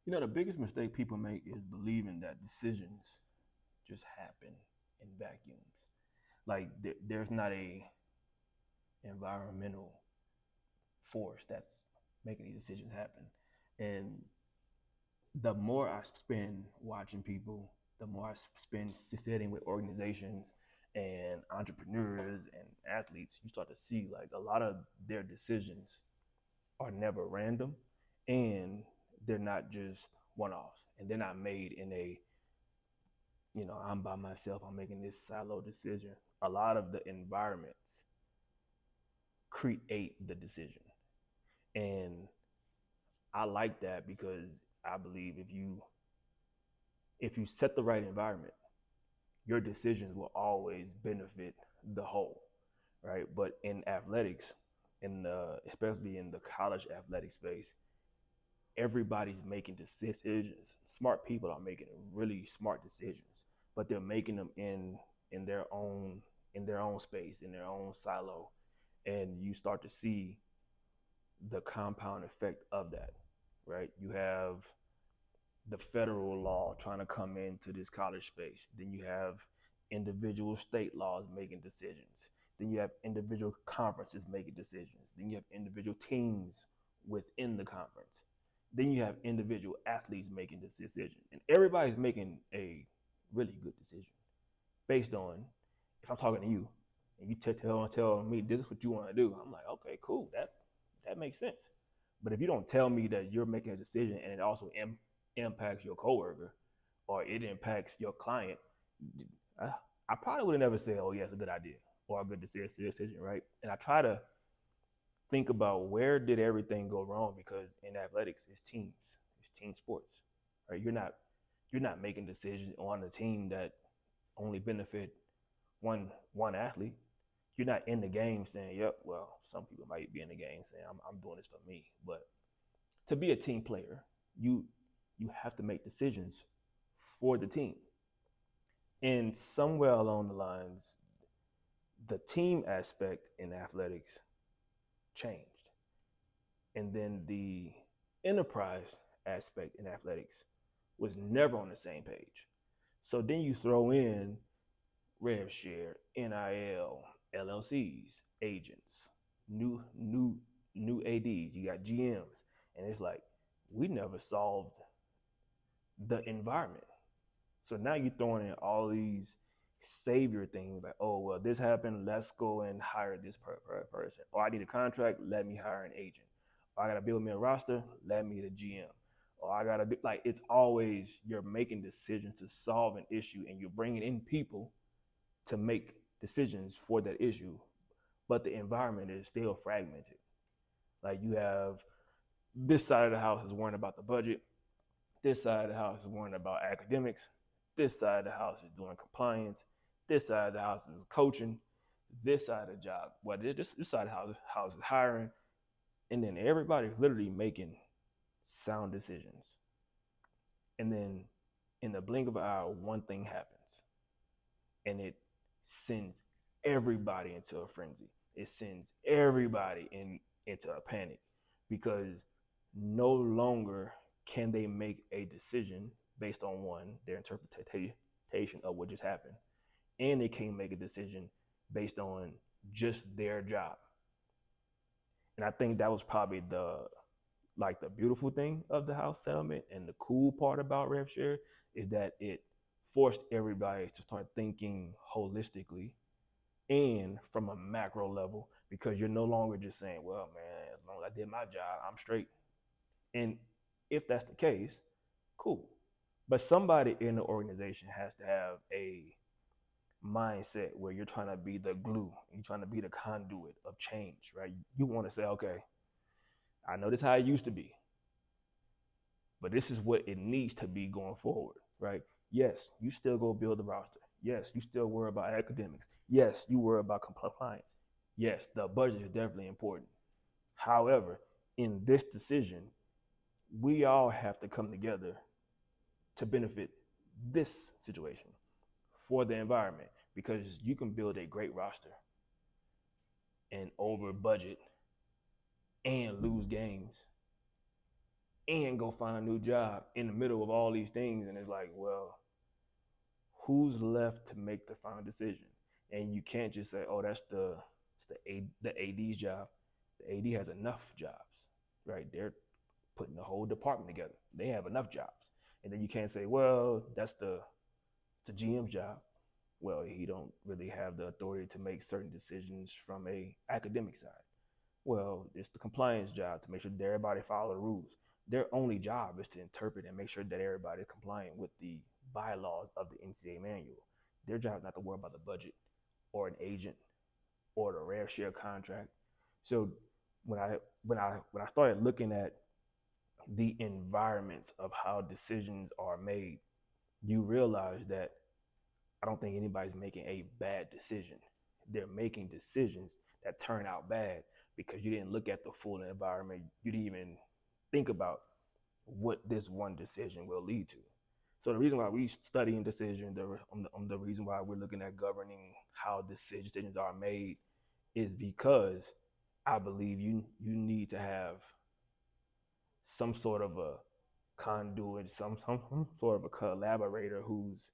The biggest mistake people make is believing that decisions just happen in vacuums. Like there's not a environmental force that's making these decisions happen. And the more I spend watching people, the more I spend sitting with organizations and entrepreneurs and athletes, you start to see like a lot of their decisions are never random, and they're not just one-offs, and they're not made in a, I'm by myself, I'm making this silo decision. A lot of the environments create the decision. And I like that because I believe if you set the right environment, your decisions will always benefit the whole, right? But in athletics, especially in the college athletic space, everybody's making decisions. Smart people are making really smart decisions, but they're making them in their own space, in their own silo, and you start to see the compound effect of that, right? You have the federal law trying to come into this college space. Then you have individual state laws making decisions. Then you have individual conferences making decisions. Then you have individual teams within the conference. Then you have individual athletes making this decision. And everybody's making a really good decision based on, if I'm talking to you and you tell me this is what you want to do, I'm like, okay, cool. That makes sense. But if you don't tell me that you're making a decision and it also impacts your coworker or it impacts your client, I probably would have never said, "Oh, yeah, it's a good idea" or a good decision, right? And I try to think about where did everything go wrong, because in athletics, it's team sports, right? You're not making decisions on a team that only benefit one athlete. You're not in the game saying, "Yep, well, some people might be in the game saying I'm doing this for me," but to be a team player, you you have to make decisions for the team. And somewhere along the lines, the team aspect in athletics changed. And then the enterprise aspect in athletics was never on the same page. So then you throw in rev share, NIL, LLCs, agents, new ADs, you got GMs, and it's like we never solved the environment. So now you're throwing in all these savior things like, oh, well, this happened. Let's go and hire this person. Or I need a contract. Let me hire an agent. Or I got to build me a roster. Let me the GM. Or I got to do, like, it's always you're making decisions to solve an issue and you're bringing in people to make decisions for that issue. But the environment is still fragmented. Like you have this side of the house is worrying about the budget. This side of the house is worrying about academics. This side of the house is doing compliance. This side of the house is coaching. This side of the job, well, this side of the house is hiring. And then everybody's literally making sound decisions. And then in the blink of an eye, one thing happens. And it sends everybody into a frenzy. It sends everybody into a panic because no longer can they make a decision based on one, their interpretation of what just happened, and they can't make a decision based on just their job. And I think that was probably the beautiful thing of the house settlement, and the cool part about rev share is that it forced everybody to start thinking holistically and from a macro level, because you're no longer just saying, well, man, as long as I did my job, I'm straight. And if that's the case, cool. But somebody in the organization has to have a mindset where you're trying to be the glue, you're trying to be the conduit of change, right? You want to say, okay, I know this is how it used to be, but this is what it needs to be going forward, right? Yes, you still go build the roster. Yes, you still worry about academics. Yes, you worry about compliance. Yes, the budget is definitely important. However, in this decision, we all have to come together to benefit this situation for the environment, because you can build a great roster and over budget and lose games and go find a new job in the middle of all these things. And it's like, well, who's left to make the final decision? And you can't just say, oh, the AD's job. The AD has enough jobs, right? They're putting the whole department together. They have enough jobs. And then you can't say, well, that's the GM's job. Well, he don't really have the authority to make certain decisions from a academic side. Well, it's the compliance job to make sure that everybody follow the rules. Their only job is to interpret and make sure that everybody is compliant with the bylaws of the NCAA manual. Their job is not to worry about the budget or an agent or the rev share contract. So when I started looking at the environments of how decisions are made, you realize that I don't think anybody's making a bad decision. They're making decisions that turn out bad because you didn't look at the full environment. You didn't even think about what this one decision will lead to. So the reason why we studying decision, the reason why we're looking at governing how decisions are made, is because I believe you need to have some sort of a conduit, some sort of a collaborator who's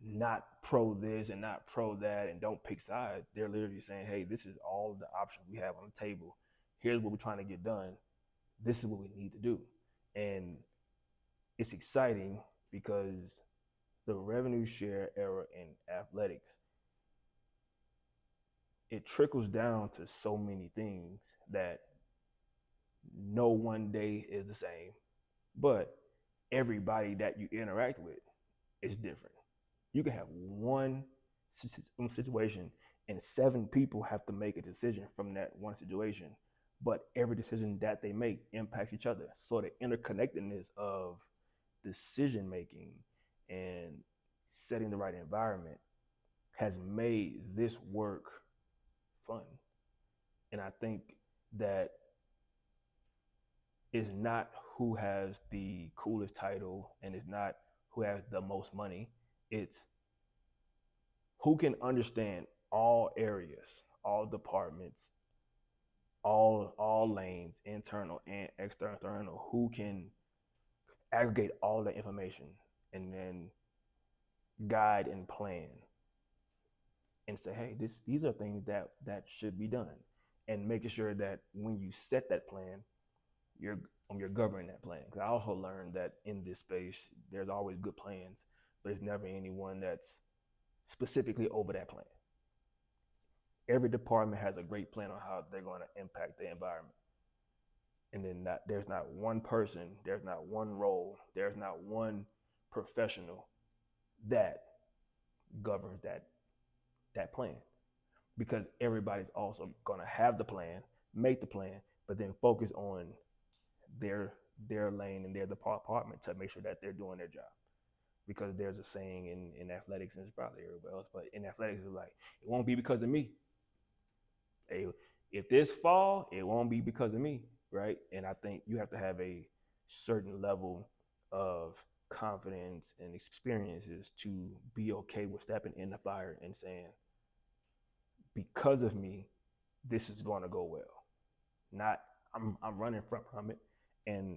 not pro this and not pro that and don't pick sides. They're literally saying, hey, this is all the options we have on the table. Here's what we're trying to get done. This is what we need to do. And it's exciting because the revenue share era in athletics, it trickles down to so many things that no one day is the same, but everybody that you interact with is different. You can have one situation and 7 people have to make a decision from that one situation, but every decision that they make impacts each other. So the interconnectedness of decision making and setting the right environment has made this work fun. And I think that it's not who has the coolest title and it's not who has the most money. It's who can understand all areas, all departments, all lanes, internal and external, who can aggregate all the information and then guide and plan and say, hey, these are things that should be done, and making sure that when you set that plan, you're governing that plan. Because I also learned that in this space, there's always good plans, but there's never anyone that's specifically over that plan. Every department has a great plan on how they're going to impact the environment. And then there's not one person, there's not one role, there's not one professional that governs that plan. Because everybody's also going to have the plan, make the plan, but then focus on their lane and their department to make sure that they're doing their job. Because there's a saying in athletics, and it's probably everywhere else, but in athletics, it's like, it won't be because of me. Hey, if this fall, it won't be because of me, right? And I think you have to have a certain level of confidence and experiences to be okay with stepping in the fire and saying, because of me, this is going to go well. Not I'm running from it. And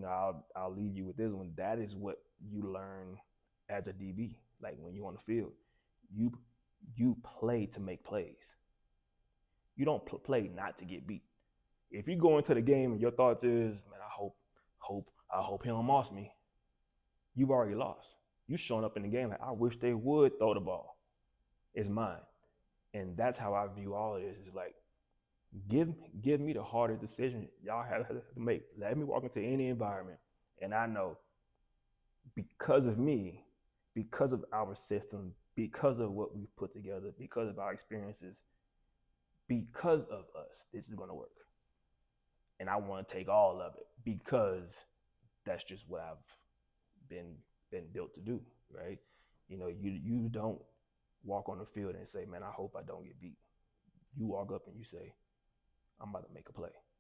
I'll leave you with this one. That is what you learn as a DB. Like when you're on the field, you play to make plays. You don't play not to get beat. If you go into the game and your thoughts is, man, I hope he don't moss me, you've already lost. You showing up in the game like, I wish they would throw the ball. It's mine. And that's how I view all of this. It's like, give me the hardest decision y'all have to make. Let me walk into any environment, and I know because of me, because of our system, because of what we've put together, because of our experiences, because of us, this is going to work. And I want to take all of it because that's just what I've been built to do, right? You don't walk on the field and say, man, I hope I don't get beat. You walk up and you say, I'm about to make a play.